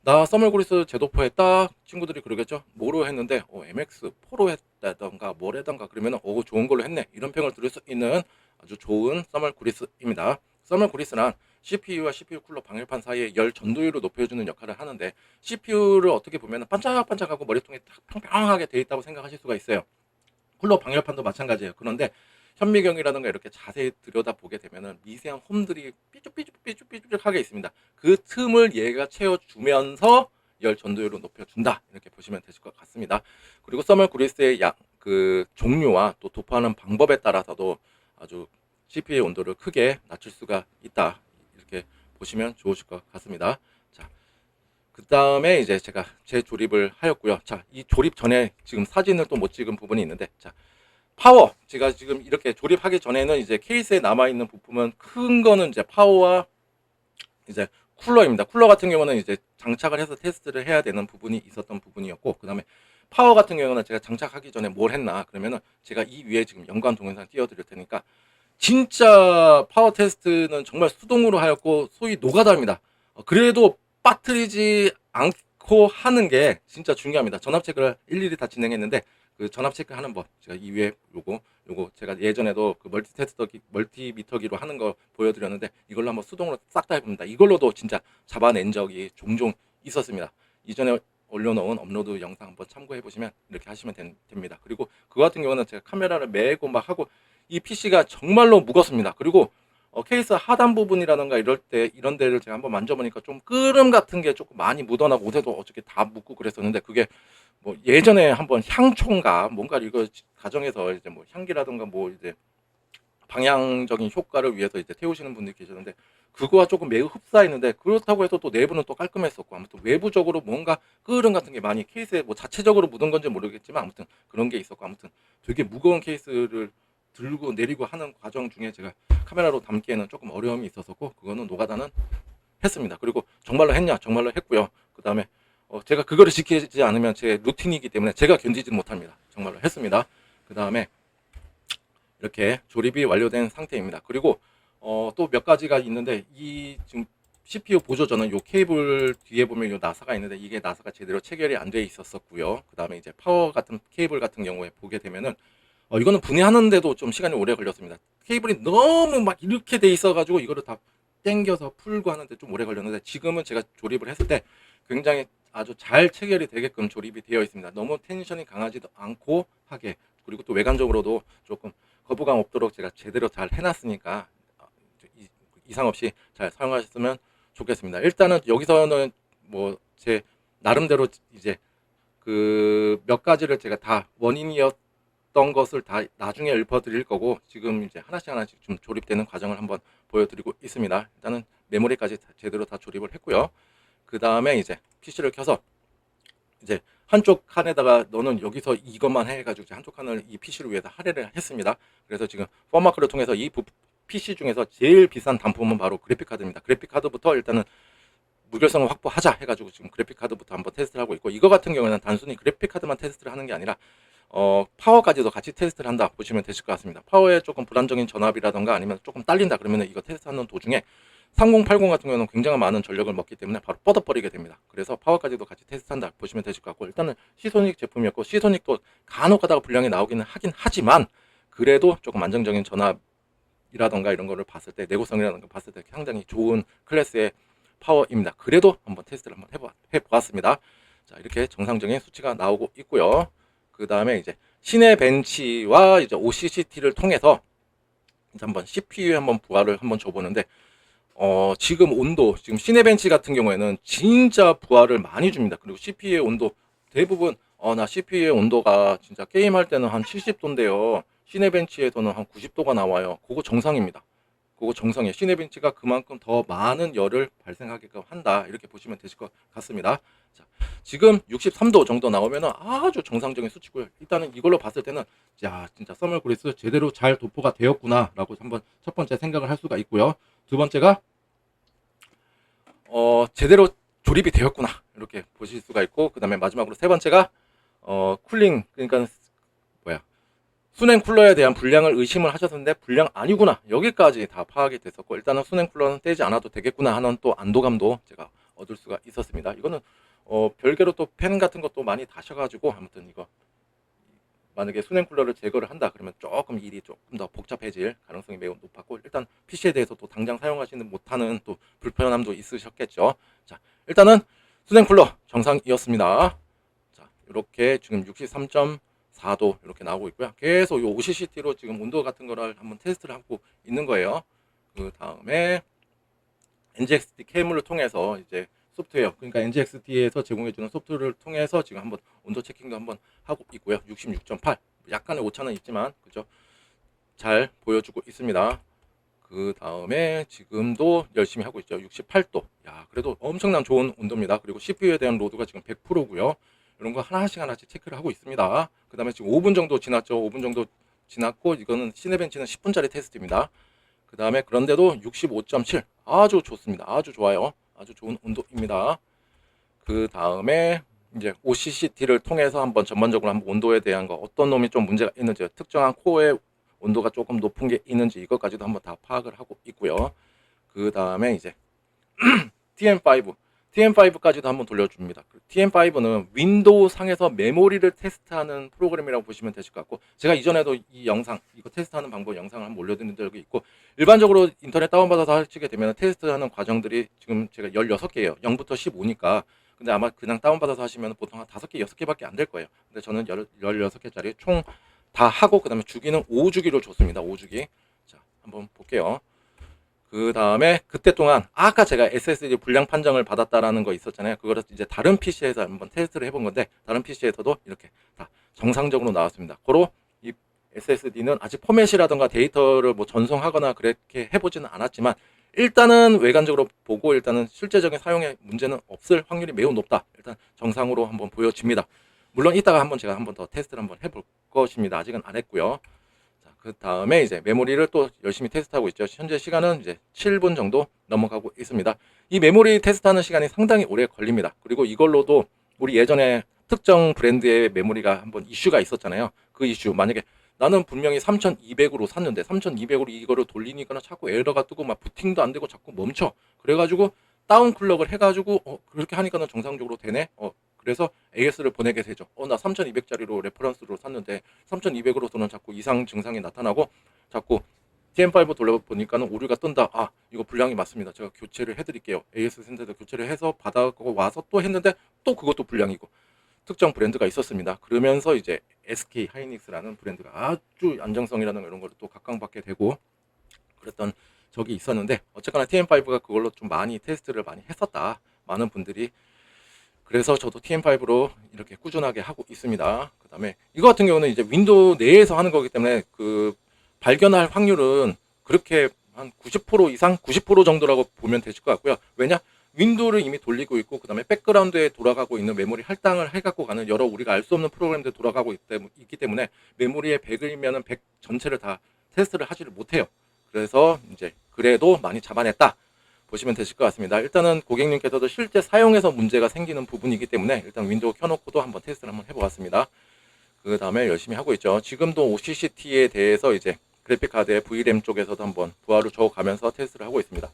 Speaker 1: 나 써멀 그리스 재도포했다 친구들이 그러겠죠. 뭐로 했는데 MX4로 했다던가 뭘 했던가 그러면 좋은 걸로 했네, 이런 평을 들을 수 있는 아주 좋은 써멀 그리스입니다. 써멀 그리스란 CPU와 CPU 쿨러 방열판 사이의 열 전도율을 높여주는 역할을 하는데, CPU를 어떻게 보면 반짝반짝하고 머리통에 딱 평평하게 돼 있다고 생각하실 수가 있어요. 쿨러 방열판도 마찬가지예요. 그런데 현미경이라든가 이렇게 자세히 들여다보게 되면 미세한 홈들이 삐죽삐죽하게 있습니다. 그 틈을 얘가 채워주면서 열 전도율을 높여준다, 이렇게 보시면 되실 것 같습니다. 그리고 써멀 그리스의 그 종류와 또 도포하는 방법에 따라서도 아주 CPU의 온도를 크게 낮출 수가 있다, 이렇게 보시면 좋으실 것 같습니다. 자, 그 다음에 이제 제가 재조립을 하였고요. 자, 이 조립 전에 지금 사진을 또 못 찍은 부분이 있는데, 자, 파워, 제가 지금 이렇게 조립하기 전에는 이제 케이스에 남아있는 부품은 큰 거는 이제 파워와 이제 쿨러입니다. 쿨러 같은 경우는 이제 장착을 해서 테스트를 해야 되는 부분이 있었던 부분이었고, 그 다음에 파워 같은 경우는 제가 장착하기 전에 뭘 했나 그러면은 제가 이 위에 지금 연관 동영상 띄워드릴 테니까, 진짜 파워 테스트는 정말 수동으로 하였고 소위 노가다입니다. 그래도 빠뜨리지 않고 하는 게 진짜 중요합니다. 전압 체크를 일일이 다 진행했는데, 그 전압 체크하는 법 제가 이 위에 요거 제가 예전에도 그 멀티미터기로 하는 거 보여드렸는데, 이걸로 한번 수동으로 싹 다 해봅니다. 이걸로도 진짜 잡아낸 적이 종종 있었습니다. 이전에 올려놓은 업로드 영상 한번 참고해 보시면 이렇게 하시면 됩니다. 그리고 그거 같은 경우는 제가 카메라를 메고 막 하고, 이 PC가 정말로 무겁습니다. 그리고 케이스 하단 부분이라던가 이런 데를 제가 한번 만져보니까 좀 끄름 같은 게 조금 많이 묻어나고, 옷에도 어저께 다 묻고 그랬었는데, 그게 뭐 예전에 한번 향초인가 뭔가 이거 가정에서 이제 뭐 향기라던가 뭐 이제 방향적인 효과를 위해서 이제 태우시는 분들이 계셨는데, 그거와 조금 매우 흡사했는데, 그렇다고 해서 또 내부는 또 깔끔했었고, 아무튼 외부적으로 뭔가 끄름 같은 게 많이 케이스에 뭐 자체적으로 묻은 건지 모르겠지만 아무튼 그런 게 있었고, 아무튼 되게 무거운 케이스를 들고 내리고 하는 과정 중에 제가 카메라로 담기에는 조금 어려움이 있었었고, 그거는 노가다는 했습니다. 그리고 정말로 했냐, 정말로 했고요. 그 다음에 제가 그거를 지키지 않으면 제 루틴이기 때문에 제가 견디지 못합니다. 정말로 했습니다. 그 다음에 이렇게 조립이 완료된 상태입니다. 그리고 또 몇 가지가 있는데, 이 지금 CPU 보조전은 요 케이블 뒤에 보면 요 나사가 있는데, 이게 나사가 제대로 체결이 안 돼 있었었고요. 그 다음에 이제 파워 같은 케이블 같은 경우에 보게 되면은 이거는 분해하는데도 좀 시간이 오래 걸렸습니다. 케이블이 너무 막 이렇게 돼 있어가지고 이거를 다 당겨서 풀고 하는데 좀 오래 걸렸는데, 지금은 제가 조립을 했을 때 굉장히 아주 잘 체결이 되게끔 조립이 되어 있습니다. 너무 텐션이 강하지도 않고 하게, 그리고 또 외관적으로도 조금 거부감 없도록 제가 제대로 잘 해놨으니까 이상 없이 잘 사용하셨으면 좋겠습니다. 일단은 여기서는 뭐 제 나름대로 이제 그 몇 가지를 제가 다 원인이었던 것을 다 나중에 읊어드릴 거고, 지금 이제 하나씩 좀 조립되는 과정을 한번 보여드리고 있습니다. 일단은 메모리까지 제대로 다 조립을 했고요. 그 다음에 이제 PC를 켜서 이제 한쪽 칸에다가 너는 여기서 이것만 해가지고 한쪽 칸을 이 PC를 위해서 할애를 했습니다. 그래서 지금 폼마크를 통해서 이 PC 중에서 제일 비싼 단품은 바로 그래픽카드입니다. 그래픽카드부터 일단은 무결성을 확보하자 해가지고 지금 그래픽카드부터 한번 테스트를 하고 있고, 이거 같은 경우에는 단순히 그래픽카드만 테스트를 하는 게 아니라 파워까지도 같이 테스트를 한다 보시면 되실 것 같습니다. 파워에 조금 불안정인 전압이라던가 아니면 조금 딸린다 그러면 이거 테스트하는 도중에 3080 같은 경우는 굉장히 많은 전력을 먹기 때문에 바로 뻗어버리게 됩니다. 그래서 파워까지도 같이 테스트한다 보시면 되실 것 같고, 일단은 시소닉 제품이었고, 시소닉도 간혹 가다가 불량이 나오기는 하긴 하지만 그래도 조금 안정적인 전압이라던가 이런 거를 봤을 때, 내구성이라는 걸 봤을 때 상당히 좋은 클래스의 파워입니다. 그래도 한번 테스트를 한번 해보았습니다. 자, 이렇게 정상적인 수치가 나오고 있고요. 그 다음에 이제 시네벤치와 이제 OCCT를 통해서 이제 한번 CPU에 한번 부하를 한번 줘보는데, 지금 온도, 지금 시네벤치 같은 경우에는 진짜 부하를 많이 줍니다. 그리고 CPU의 온도 대부분 나 CPU의 온도가 진짜 게임할 때는 한 70도인데요. 시네벤치에서는 한 90도가 나와요. 그거 정상입니다. 그거 정상이에요. 시네벤치가 그만큼 더 많은 열을 발생하게끔 한다, 이렇게 보시면 되실 것 같습니다. 자, 지금 63도 정도 나오면 아주 정상적인 수치고요. 일단은 이걸로 봤을 때는 야, 진짜 써멀 그리스 제대로 잘 도포가 되었구나 라고 한번 첫 번째 생각을 할 수가 있고요. 두 번째가 제대로 조립이 되었구나 이렇게 보실 수가 있고, 그 다음에 마지막으로 세 번째가 쿨링, 그러니까 뭐야, 수냉 쿨러에 대한 불량을 의심을 하셨는데 불량 아니구나, 여기까지 다 파악이 됐었고, 일단은 수냉 쿨러는 떼지 않아도 되겠구나 하는 또 안도감도 제가 얻을 수가 있었습니다. 이거는 별개로 또 팬 같은 것도 많이 다셔가지고, 아무튼 이거 만약에 수냉 쿨러를 제거를 한다 그러면 조금 일이 조금 더 복잡해질 가능성이 매우 높았고, 일단 PC에 대해서 또 당장 사용하지는 못하는 또 불편함도 있으셨겠죠. 자, 일단은 수냉 쿨러 정상이었습니다. 자, 이렇게 지금 63.4도 이렇게 나오고 있고요. 계속 이 OCCT로 지금 온도 같은 거를 한번 테스트를 하고 있는 거예요. 그 다음에 NGXT 케이블을 통해서 이제 소프트웨어, 그러니까 NGXT에서 제공해주는 소프트웨어를 통해서 지금 한번 온도 체킹도 한번 하고 있고요. 66.8, 약간의 오차는 있지만 그죠? 잘 보여주고 있습니다. 그 다음에 지금도 열심히 하고 있죠. 68도. 야, 그래도 엄청난 좋은 온도입니다. 그리고 CPU에 대한 로드가 지금 100%고요. 이런 거 하나씩 하나씩 체크를 하고 있습니다. 그 다음에 지금 5분 정도 지났죠. 5분 정도 지났고, 이거는 시네벤치는 10분짜리 테스트입니다. 그 다음에 그런데도 65.7, 아주 좋습니다. 아주 좋아요. 아주 좋은 온도입니다. 그 다음에 이제 OCCT를 통해서 한번 전반적으로 한번 온도에 대한 거, 어떤 놈이 좀 문제가 있는지, 특정한 코어의 온도가 조금 높은 게 있는지 이것까지도 한번 다 파악을 하고 있고요. 그 다음에 이제 TM5, TM5까지도 한번 돌려줍니다. TM5는 윈도우 상에서 메모리를 테스트하는 프로그램이라고 보시면 되실 것 같고, 제가 이전에도 이 영상, 이거 테스트하는 방법 영상을 한번 올려드린 적이 있고, 일반적으로 인터넷 다운받아서 하시게 되면 테스트하는 과정들이 지금 제가 16개예요. 0부터 15니까. 근데 아마 그냥 다운받아서 하시면 보통 한 5개, 6개밖에 안 될 거예요. 근데 저는 16개짜리 총 다 하고, 그 다음에 주기는 5주기로 줬습니다. 5주기. 자, 한번 볼게요. 그 다음에 그때 동안 아까 제가 SSD 불량 판정을 받았다라는 거 있었잖아요. 그거를 이제 다른 PC에서 한번 테스트를 해본 건데, 다른 PC에서도 이렇게 다 정상적으로 나왔습니다. 고로 이 SSD는 아직 포맷이라든가 데이터를 뭐 전송하거나 그렇게 해보지는 않았지만, 일단은 외관적으로 보고 일단은 실제적인 사용에 문제는 없을 확률이 매우 높다. 일단 정상으로 한번 보여집니다. 물론 이따가 한번 제가 한번 더 테스트를 한번 해볼 것입니다. 아직은 안 했고요. 그 다음에 이제 메모리를 또 열심히 테스트하고 있죠. 현재 시간은 이제 7분 정도 넘어가고 있습니다. 이 메모리 테스트하는 시간이 상당히 오래 걸립니다. 그리고 이걸로도 우리 예전에 특정 브랜드의 메모리가 한번 이슈가 있었잖아요. 그 이슈, 만약에 나는 분명히 3200으로 샀는데 3200으로 이거를 돌리니까 자꾸 에러가 뜨고 막 부팅도 안 되고 자꾸 멈춰. 그래가지고 다운 클럭을 해가지고 그렇게 하니까는 정상적으로 되네. 그래서 AS를 보내게 되죠. 나 3200짜리로 레퍼런스로 샀는데 3200으로서는 자꾸 이상 증상이 나타나고, 자꾸 TM5 돌려보니까는 오류가 뜬다. 아, 이거 불량이 맞습니다. 제가 교체를 해드릴게요. AS 센터에서 교체를 해서 받아고 와서 또 했는데 또 그것도 불량이고, 특정 브랜드가 있었습니다. 그러면서 이제 SK 하이닉스라는 브랜드가 아주 안정성이라는 이런 걸 또 각광받게 되고 그랬던 적이 있었는데, 어쨌거나 TM5가 그걸로 좀 많이 테스트를 많이 했었다. 많은 분들이. 그래서 저도 TM5로 이렇게 꾸준하게 하고 있습니다. 그 다음에 이거 같은 경우는 이제 윈도우 내에서 하는 거기 때문에 그 발견할 확률은 그렇게 한 90% 이상, 90% 정도라고 보면 되실 것 같고요. 왜냐? 윈도우를 이미 돌리고 있고, 그 다음에 백그라운드에 돌아가고 있는 메모리 할당을 해갖고 가는 여러 우리가 알 수 없는 프로그램들 돌아가고 있기 때문에 메모리에 100이면은 100 전체를 다 테스트를 하지를 못해요. 그래서 이제 그래도 많이 잡아냈다 보시면 되실 것 같습니다. 일단은 고객님께서도 실제 사용해서 문제가 생기는 부분이기 때문에 일단 윈도우 켜놓고도 한번 테스트를 한번 해보았습니다. 그 다음에 열심히 하고 있죠. 지금도 OCCT에 대해서 이제 그래픽카드의 VRAM 쪽에서도 한번 부하를 줘가면서 테스트를 하고 있습니다.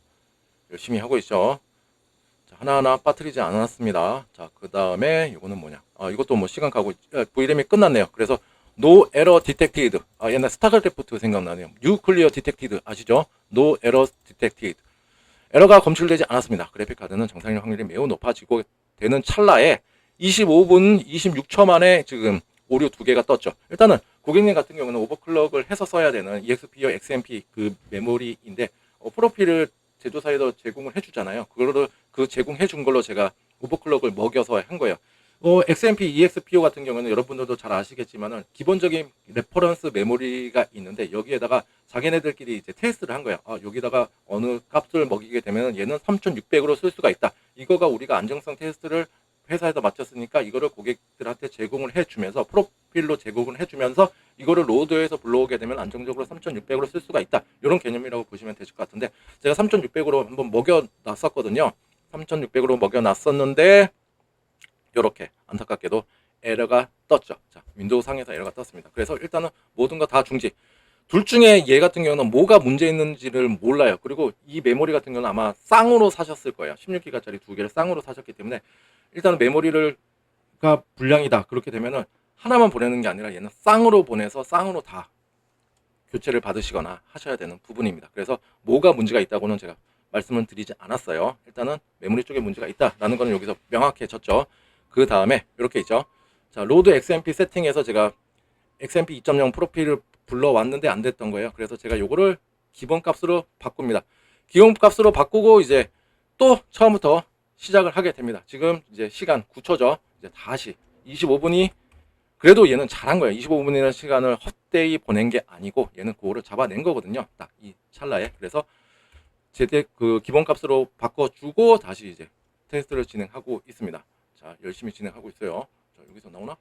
Speaker 1: 열심히 하고 있죠. 자, 하나하나 빠뜨리지 않았습니다. 자, 그 다음에 이거는 뭐냐? 이것도 뭐 시간 가고 VRAM이 끝났네요. 그래서 No Error Detected. 옛날 스타크래프트 생각나네요. New Clear Detected 아시죠? No Error Detected. 에러가 검출되지 않았습니다. 그래픽카드는 정상일 확률이 매우 높아지고 되는 찰나에 25분 26초 만에 지금 오류 2개가 떴죠. 일단은 고객님 같은 경우는 오버클럭을 해서 써야 되는 EXP와 XMP 그 메모리인데, 프로필을 제조사에서 제공을 해주잖아요. 그거를 그 제공해 준 걸로 제가 오버클럭을 먹여서 한 거예요. XMP, EXPO 같은 경우는 여러분들도 잘 아시겠지만은 기본적인 레퍼런스 메모리가 있는데, 여기에다가 자기네들끼리 이제 테스트를 한 거예요. 여기다가 어느 값을 먹이게 되면 얘는 3600으로 쓸 수가 있다. 이거가 우리가 안정성 테스트를 회사에서 마쳤으니까 이거를 고객들한테 제공을 해주면서, 프로필로 제공을 해주면서 이거를 로드에서 불러오게 되면 안정적으로 3600으로 쓸 수가 있다. 이런 개념이라고 보시면 되실 것 같은데, 제가 3600으로 한번 먹여놨었거든요. 3600으로 먹여놨었는데, 이렇게 안타깝게도 에러가 떴죠. 자, 윈도우 상에서 에러가 떴습니다. 그래서 일단은 모든 거 다 중지. 둘 중에 얘 같은 경우는 뭐가 문제 있는지를 몰라요. 그리고 이 메모리 같은 경우는 아마 쌍으로 사셨을 거예요. 16기가짜리 두 개를 쌍으로 사셨기 때문에 일단은 메모리가 불량이다. 그렇게 되면은 하나만 보내는 게 아니라 얘는 쌍으로 보내서 쌍으로 다 교체를 받으시거나 하셔야 되는 부분입니다. 그래서 뭐가 문제가 있다고는 제가 말씀을 드리지 않았어요. 일단은 메모리 쪽에 문제가 있다라는 거는 여기서 명확해졌죠. 그 다음에 이렇게 있죠. 자, 로드 XMP 세팅에서 제가 XMP 2.0 프로필을 불러왔는데 안 됐던 거예요. 그래서 제가 요거를 기본값으로 바꿉니다. 기본값으로 바꾸고 이제 또 처음부터 시작을 하게 됩니다. 지금 이제 시간 9초죠. 이제 다시 25분이 그래도 얘는 잘한 거예요. 25분이라는 시간을 헛되이 보낸 게 아니고 얘는 그거를 잡아낸 거거든요. 딱 이 찰나에. 그래서 제대 그 기본값으로 바꿔주고 다시 이제 테스트를 진행하고 있습니다. 자, 열심히 진행하고 있어요. 자, 여기서 나오나?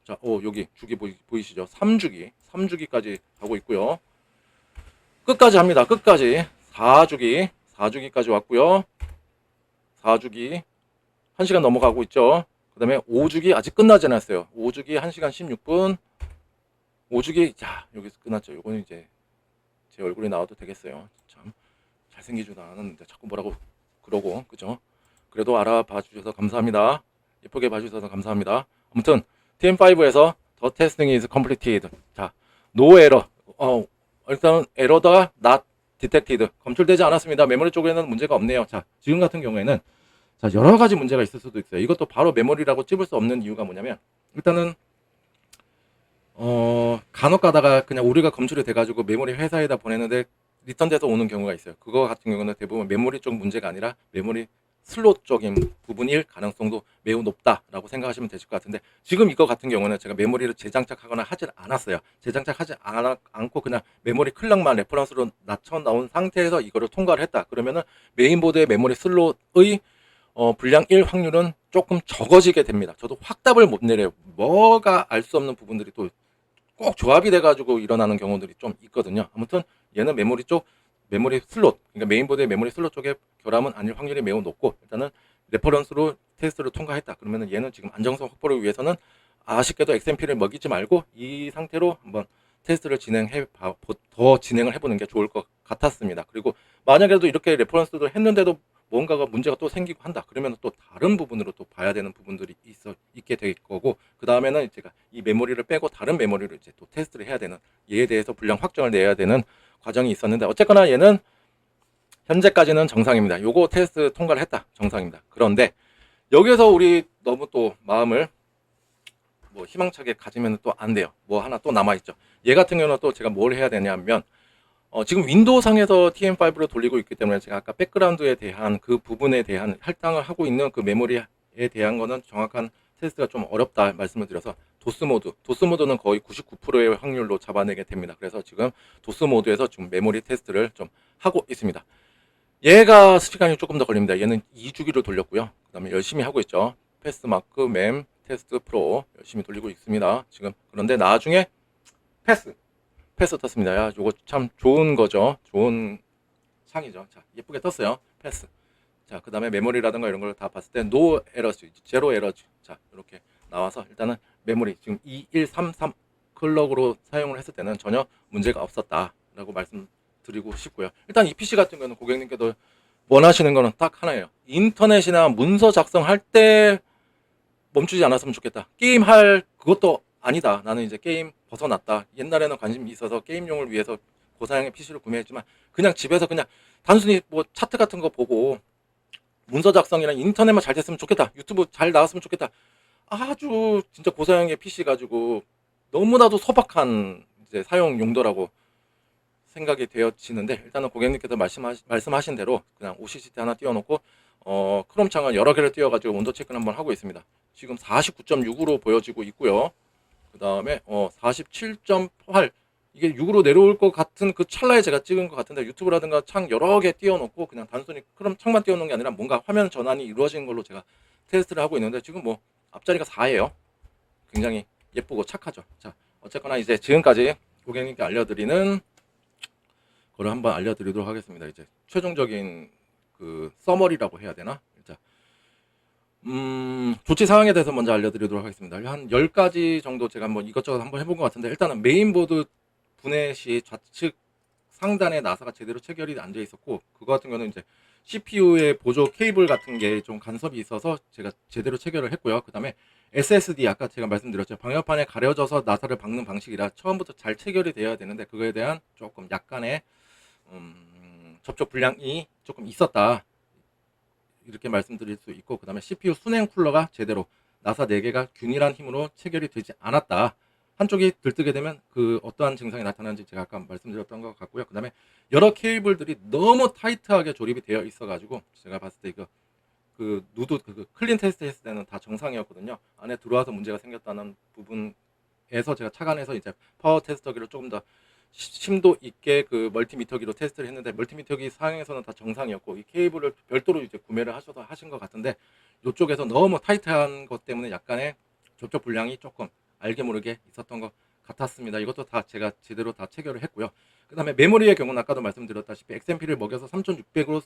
Speaker 1: 자, 여기 주기 보이시죠? 3주기까지 가고 있고요. 끝까지 합니다. 끝까지 4주기까지 왔고요. 4주기 1시간 넘어가고 있죠. 그 다음에 5주기 아직 끝나지 않았어요. 5주기 1시간 16분. 5주기 자, 여기서 끝났죠. 요거는 이제 제 얼굴이 나와도 되겠어요. 참 잘생기지도 않았는데 자꾸 뭐라고 그러고, 그죠? 그래도 알아봐 주셔서 감사합니다. 예쁘게 봐주셔서 감사합니다. 아무튼 TM5에서 The testing is completed. 자, no error. 일단 에러가 not detected. 검출되지 않았습니다. 메모리 쪽에는 문제가 없네요. 자, 지금 같은 경우에는 자, 여러 가지 문제가 있을 수도 있어요. 이것도 바로 메모리라고 찝을 수 없는 이유가 뭐냐면 일단은 간혹 가다가 그냥 오류가 검출이 돼가지고 메모리 회사에다 보내는데 리턴돼서 오는 경우가 있어요. 그거 같은 경우는 대부분 메모리 쪽 문제가 아니라 메모리 슬롯 쪽인 부분일 가능성도 매우 높다라고 생각하시면 되실 것 같은데 지금 이거 같은 경우는 제가 메모리를 재장착하거나 하질 않았어요. 재장착하지 않고 그냥 메모리 클럭만 레퍼런스로 낮춰 나온 상태에서 이거를 통과를 했다. 그러면은 메인보드의 메모리 슬롯의 불량 1 확률은 조금 적어지게 됩니다. 저도 확답을 못 내려요. 뭐가 알 수 없는 부분들이 또 꼭 조합이 돼가지고 일어나는 경우들이 좀 있거든요. 아무튼 얘는 메모리 슬롯, 그러니까 메인보드의 메모리 슬롯 쪽에 결함은 아닐 확률이 매우 높고 일단은 레퍼런스로 테스트를 통과했다. 그러면 얘는 지금 안정성 확보를 위해서는 아쉽게도 XMP를 먹이지 말고 이 상태로 한번 테스트를 더 진행을 해보는 게 좋을 것 같았습니다. 그리고 만약에도 이렇게 레퍼런스도 했는데도 뭔가가 문제가 또 생기고 한다. 그러면 또 다른 부분으로 또 봐야 되는 부분들이 있게 될 거고, 그 다음에는 제가 이 메모리를 빼고 다른 메모리를 이제 또 테스트를 해야 되는, 얘에 대해서 불량 확정을 내야 되는 과정이 있었는데, 어쨌거나 얘는 현재까지는 정상입니다. 요거 테스트 통과를 했다. 정상입니다. 그런데 여기서 우리 너무 또 마음을 뭐 희망차게 가지면 또 안 돼요. 뭐 하나 또 남아있죠. 얘 같은 경우는 또 제가 뭘 해야 되냐면, 지금 윈도우 상에서 TM5로 돌리고 있기 때문에 제가 아까 백그라운드에 대한 그 부분에 대한 할당을 하고 있는 그 메모리에 대한 거는 정확한 테스트가 좀 어렵다 말씀을 드려서 도스 모드는 거의 99%의 확률로 잡아내게 됩니다. 그래서 지금 도스 모드에서 지금 메모리 테스트를 좀 하고 있습니다. 얘가 시간이 조금 더 걸립니다. 얘는 2주기로 돌렸고요. 그 다음에 열심히 하고 있죠. 패스마크, 맴, 테스트 프로 열심히 돌리고 있습니다. 지금 그런데 나중에 패스 떴습니다. 야, 요거 참 좋은 거죠. 좋은 창이죠. 자, 예쁘게 떴어요. 패스. 자, 그 다음에 메모리라든가 이런 걸 다 봤을 때 노 에러즈, 제로 에러즈. 자, 이렇게 나와서 일단은 메모리 지금 2133 클럭으로 사용을 했을 때는 전혀 문제가 없었다라고 말씀드리고 싶고요. 일단 이 PC 같은 경우는 고객님께도 원하시는 거는 딱 하나예요. 인터넷이나 문서 작성할 때 멈추지 않았으면 좋겠다. 게임 할 그것도 아니다. 나는 이제 게임 벗어났다. 옛날에는 관심이 있어서 게임용을 위해서 고사양의 PC를 구매했지만 그냥 집에서 그냥 단순히 뭐 차트 같은 거 보고 문서 작성이랑 인터넷만 잘 됐으면 좋겠다. 유튜브 잘 나왔으면 좋겠다. 아주 진짜 고사양의 PC 가지고 너무나도 소박한 이제 사용 용도라고 생각이 되어지는데 일단은 고객님께서 말씀하신 대로 그냥 OCCT 하나 띄워놓고 크롬 창을 여러 개를 띄워가지고 온도 체크를 한번 하고 있습니다. 지금 49.6으로 보여지고 있고요. 그 다음에 47.8 이게 6으로 내려올 것 같은 그 찰나에 제가 찍은 것 같은데 유튜브라든가 창 여러 개 띄워놓고 그냥 단순히 크롬 창만 띄워놓은 게 아니라 뭔가 화면 전환이 이루어지는 걸로 제가 테스트를 하고 있는데 지금 뭐 앞자리가 4예요. 굉장히 예쁘고 착하죠. 자, 어쨌거나 이제 지금까지 고객님께 알려드리는 거를 한번 알려드리도록 하겠습니다. 이제 최종적인 그 서머리라고 해야 되나? 자, 조치 사항에 대해서 먼저 알려드리도록 하겠습니다. 한 10가지 정도 제가 한번 이것저것 한번 해본 것 같은데, 일단은 메인보드 분해 시 좌측 상단에 나사가 제대로 체결이 안 돼 있었고, 그거 같은 경우는 이제 CPU의 보조 케이블 같은 게 좀 간섭이 있어서 제가 제대로 체결을 했고요. 그 다음에 SSD, 아까 제가 말씀드렸죠. 방열판에 가려져서 나사를 박는 방식이라 처음부터 잘 체결이 돼야 되는데, 그거에 대한 조금 약간의 접촉 불량이 조금 있었다, 이렇게 말씀드릴 수 있고, 그 다음에 CPU 순행 쿨러가 제대로 나사 4개가 균일한 힘으로 체결이 되지 않았다. 한쪽이 들뜨게 되면 그 어떠한 증상이 나타나는지 제가 아까 말씀드렸던 것 같고요. 그 다음에 여러 케이블들이 너무 타이트하게 조립이 되어 있어가지고, 제가 봤을 때 이거 그 누드 그 클린 테스트 했을 때는 다 정상이었거든요. 안에 들어와서 문제가 생겼다는 부분에서 제가 착안해서 이제 파워 테스터기를 조금 더 심도 있게 그 멀티미터기로 테스트를 했는데, 멀티미터기 상에서는 다 정상이었고, 이 케이블을 별도로 이제 구매를 하셔서 하신 것 같은데, 이쪽에서 너무 타이트한 것 때문에 약간의 접촉 불량이 조금 알게 모르게 있었던 것 같았습니다. 이것도 다 제가 제대로 다 체결을 했고요. 그 다음에 메모리의 경우는 아까도 말씀드렸다시피 XMP를 먹여서 3600으로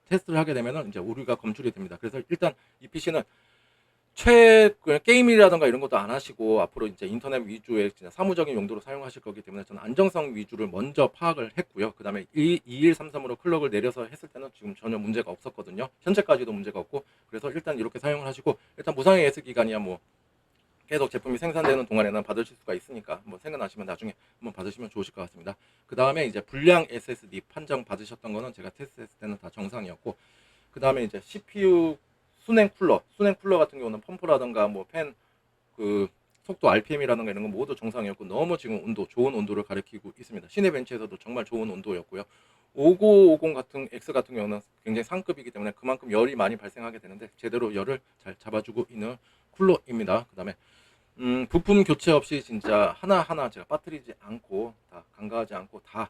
Speaker 1: 테스트를 하게 되면 이제 오류가 검출이 됩니다. 그래서 일단 이 PC는 게임이라든가 이런 것도 안 하시고 앞으로 이제 인터넷 위주의 진짜 사무적인 용도로 사용하실 거기 때문에 저는 안정성 위주를 먼저 파악을 했고요. 그 다음에 2133으로 클럭을 내려서 했을 때는 지금 전혀 문제가 없었거든요. 현재까지도 문제가 없고, 그래서 일단 이렇게 사용을 하시고, 일단 무상의 예스 기간이야 뭐 계속 제품이 생산되는 동안에는 받으실 수가 있으니까 뭐 생각나시면 나중에 한번 받으시면 좋으실 것 같습니다. 그 다음에 이제 불량 SSD 판정 받으셨던 거는 제가 테스트했을 때는 다 정상이었고, 그 다음에 이제 CPU 순행 쿨러 같은 경우는 펌프라든가 뭐 팬 그 속도 RPM이라든가 이런 건 모두 정상이었고, 너무 지금 좋은 온도를 가리키고 있습니다. 시네벤치에서도 정말 좋은 온도였고요. 5950 같은 X 같은 경우는 굉장히 상급이기 때문에 그만큼 열이 많이 발생하게 되는데, 제대로 열을 잘 잡아주고 있는 쿨러입니다. 그 다음에 부품 교체 없이 진짜 하나하나 제가 빠뜨리지 않고 다 간과하지 않고 다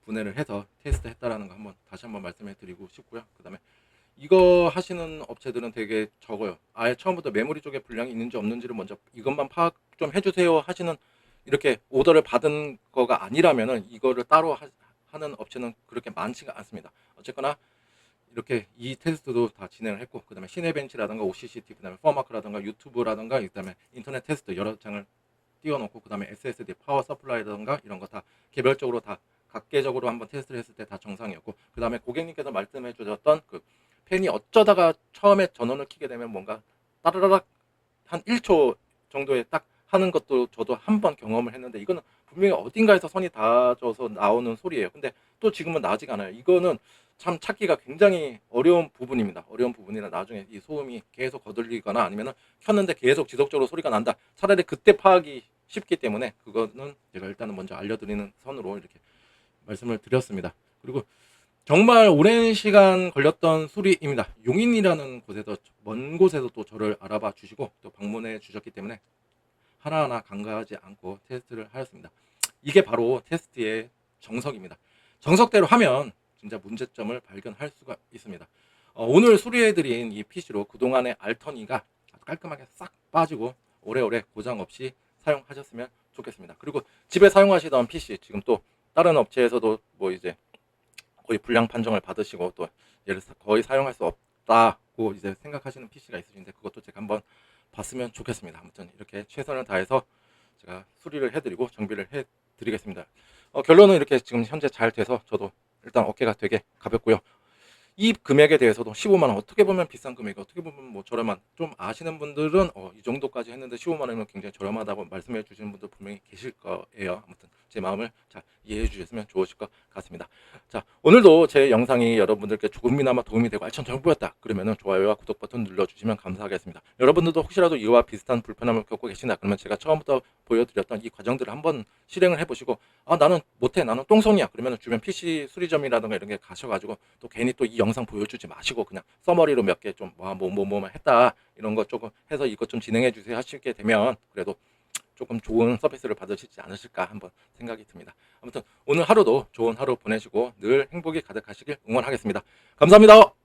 Speaker 1: 분해를 해서 테스트했다라는 거 다시 한번 말씀해 드리고 싶고요. 그 다음에 이거 하시는 업체들은 되게 적어요. 아예 처음부터 메모리 쪽에 불량이 있는지 없는지를 먼저 이것만 파악 좀 해주세요 하시는, 이렇게 오더를 받은 거가 아니라면은 이거를 따로 하는 업체는 그렇게 많지가 않습니다. 어쨌거나 이렇게 이 테스트도 다 진행을 했고, 그 다음에 시네벤치라든가 OCCT, 그 다음에 퍼마크라든가 유튜브라든가, 그 다음에 인터넷 테스트 여러 장을 띄워놓고, 그 다음에 SSD 파워 서플라이라든가 이런 거 다 개별적으로 다 각계적으로 한번 테스트를 했을 때 다 정상이었고, 그 다음에 고객님께서 말씀해 주셨던 그 팬이 어쩌다가 처음에 전원을 켜게 되면 뭔가 따르르락 한 1초 정도에 딱 하는 것도 저도 한번 경험을 했는데, 이거는 분명히 어딘가에서 선이 닿아져서 나오는 소리예요. 근데 또 지금은 나지가 않아요. 이거는 참 찾기가 굉장히 어려운 부분입니다. 어려운 부분이라 나중에 이 소음이 계속 거들리거나 아니면은 켰는데 계속 지속적으로 소리가 난다, 차라리 그때 파악이 쉽기 때문에 그거는 제가 일단은 먼저 알려드리는 선으로 이렇게 말씀을 드렸습니다. 그리고 정말 오랜 시간 걸렸던 수리입니다. 용인이라는 곳에서, 먼 곳에서 또 저를 알아봐 주시고 또 방문해 주셨기 때문에 하나하나 간과하지 않고 테스트를 하였습니다. 이게 바로 테스트의 정석입니다. 정석대로 하면 진짜 문제점을 발견할 수가 있습니다. 오늘 수리해드린 이 PC로 그동안의 알터니가 깔끔하게 싹 빠지고 오래오래 고장 없이 사용하셨으면 좋겠습니다. 그리고 집에 사용하시던 PC, 지금 또 다른 업체에서도 뭐 이제 거의 불량 판정을 받으시고 또 얘를 거의 사용할 수 없다고 이제 생각하시는 PC가 있으신데, 그것도 제가 한번 봤으면 좋겠습니다. 아무튼 이렇게 최선을 다해서 제가 수리를 해드리고 정비를 해드리겠습니다. 결론은 이렇게 지금 현재 잘 돼서 저도 일단 어깨가 되게 가볍고요. 이 금액에 대해서도 15만 원, 어떻게 보면 비싼 금액, 어떻게 보면 뭐 저렴한, 좀 아시는 분들은 이 정도까지 했는데 15만 원이면 굉장히 저렴하다고 말씀해 주시는 분들 분명히 계실 거예요. 아무튼 제 마음을 잘 이해해 주셨으면 좋으실 것 같습니다. 자, 오늘도 제 영상이 여러분들께 조금이나마 도움이 되고 알찬 정보였다 그러면은 좋아요와 구독 버튼 눌러주시면 감사하겠습니다. 여러분들도 혹시라도 이와 비슷한 불편함을 겪고 계신다 그러면 제가 처음부터 보여드렸던 이 과정들을 한번 실행을 해보시고, 나는 못해, 나는 똥손이야 그러면 주변 PC 수리점이라든가 이런 게 가셔가지고 또 괜히 또 이 영상 보여주지 마시고 그냥 써머리로 몇 개 좀 뭐뭐 했다 이런 거 조금 해서 이것 좀 진행해 주세요 하시게 되면 그래도 조금 좋은 서비스를 받으시지 않으실까 한번 생각이 듭니다. 아무튼 오늘 하루도 좋은 하루 보내시고 늘 행복이 가득하시길 응원하겠습니다. 감사합니다.